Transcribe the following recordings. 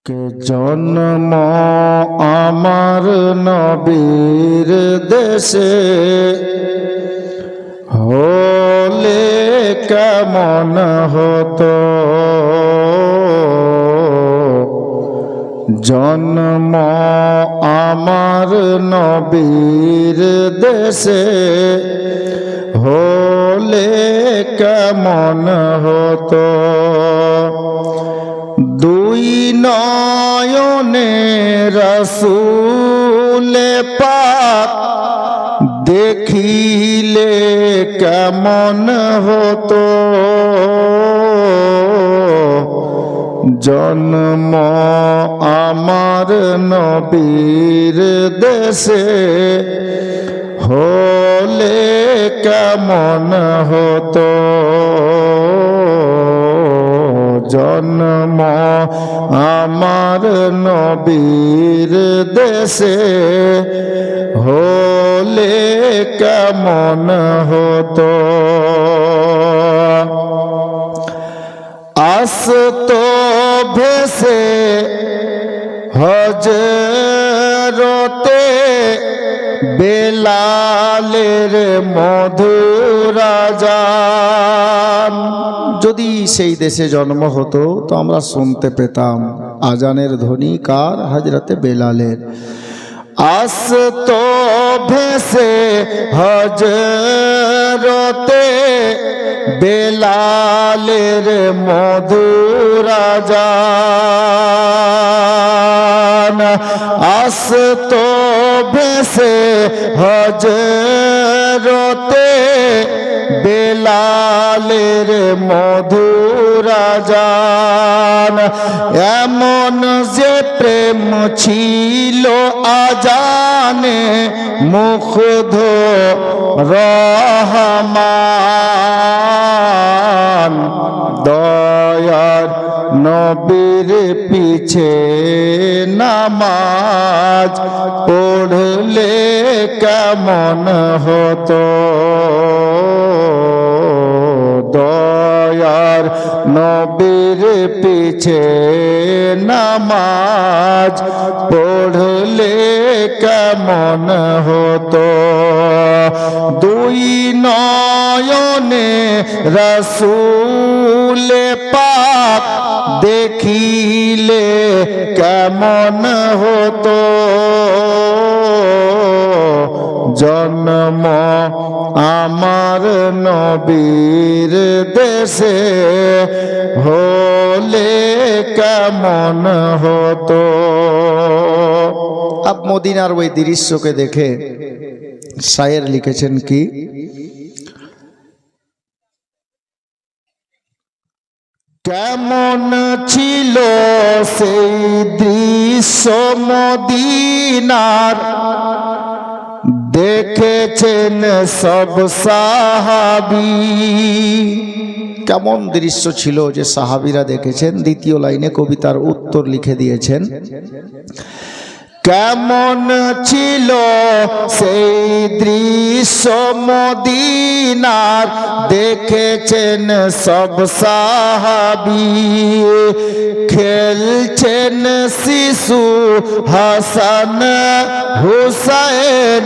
কে জন্ম আমার নবীর দেশে হলে কেমন হতো। জন্ম আমার নবীর দেশে হলে কেমন হতো। দুই নয়নে রসূলে পাক দেখিলে কেমন হতো। জন্ম আমার নবীর দেশে হলে কেমন হতো। জন্ম আমার নবীর দেশে হলে কেমন হতো। আসতো ভেসে হজরতে বেলালের মধুর আযান। যদি সেই দেশে জন্ম হতো তো আমরা শুনতে পেতাম আজানের ধ্বনি কার? হযরতে বেলালের। আসতো ভেসে হজরতে বেলালের মধুর আযান। আসতো ভেসে হজরতে বেলালের মধুর আযান। এমন যে প্রেম ছিল আজানে মুগ্ধ রহমান। দয়ার নবীর পিছে নামাজ পড়লে কেমন হতো। দয়ার নবীর পিছে নামাজ পড়লে কেমন হতো। দুই নয়নে রসূলে পাক দেখিলে কেমন হতো। জন্ম আমার নবীর দেশে হলে কেমন হতো। আব মদিনার ওই দৃশ্যকে দেখে শায়ের লিখেছেন কি? কেমন ছিল সেই দৃশ্য মদিনার দেখেছেন সব সাহাবী। কেমন দৃশ্য ছিল যে সাহাবীরা দেখেছেন। দ্বিতীয় লাইনে কবিতার উত্তর লিখে দিয়েছেন, কেমন ছিল সেই দৃশ্য মদিনার দেখেছেন সব সাহাবী। খেলছেন শিশু হাসান হুসাইন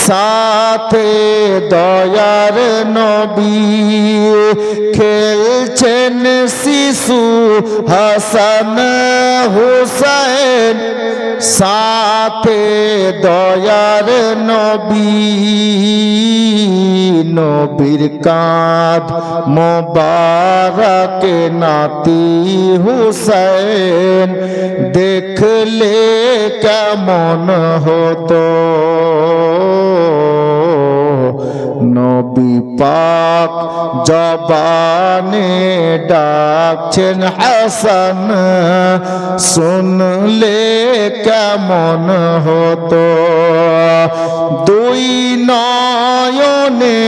সাথে দয়ার নবী। খেলছেন শিশু হাসান হুসাইন সাথে দয়ার নবী। নবীর কাঁধ মোবারকে নাতি হুসাইন দেখলে কেমন হতো। নবী পাক জবানে ডাকছেন হাসান শুনলে কেমন হতো। দুই নয়নে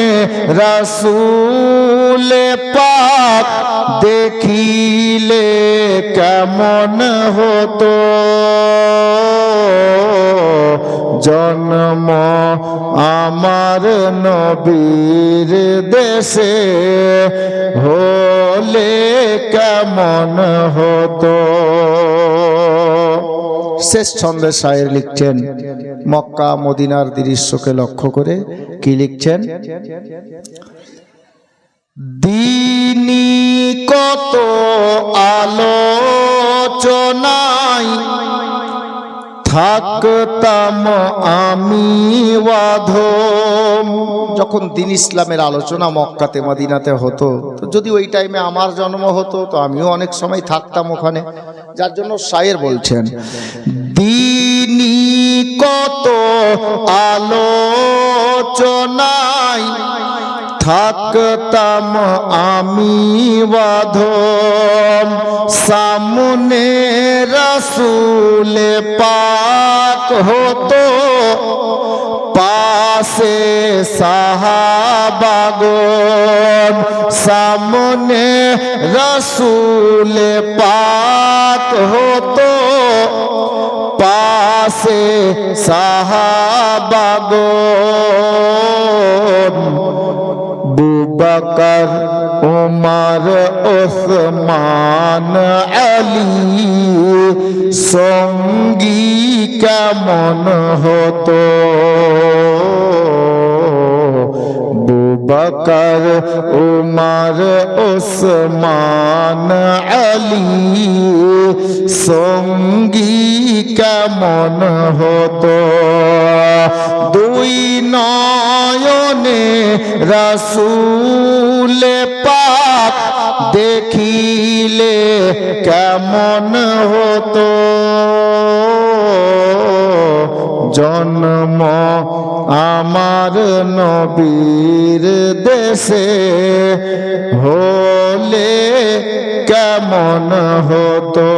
রাসূলে পাক দেখিলে কেমন হতো। জন্ম আমার নবীর দেশে হলে কেমন হতো। শেষ ছন্দে শায়ের লিখছেন মক্কা মদিনার দৃশ্যকে লক্ষ্য করে। কি লিখছেন? দিনী কত আলোচনায় থাকতাম আমি অধম। যখন দিন ইসলামের আলোচনা মক্কাতে মদিনাতে হতো, তো যদি ওই টাইমে আমার জন্ম হতো তো আমিও অনেক সময় থাকতাম ওখানে। যার জন্য শায়ের বলছেন দিনী কত আলোচনায় থাকতাম আমি অধম, সামনে রাসূল পাক হতো পাশে সাহাবাগণ, সামনে রাসূল পাক হতো পাশে সাহাবাগণ। বুবকর উমর ওসমান আলী সঙ্গী কেমন হতো, বুবকর উমর ওসমান আলী সঙ্গী কেমন হতো। দুই নয়নে রাসূল পাক দেখিলে কেমন হতো, জন্ম আমার নবীর দেশে হলে কেমন হতো।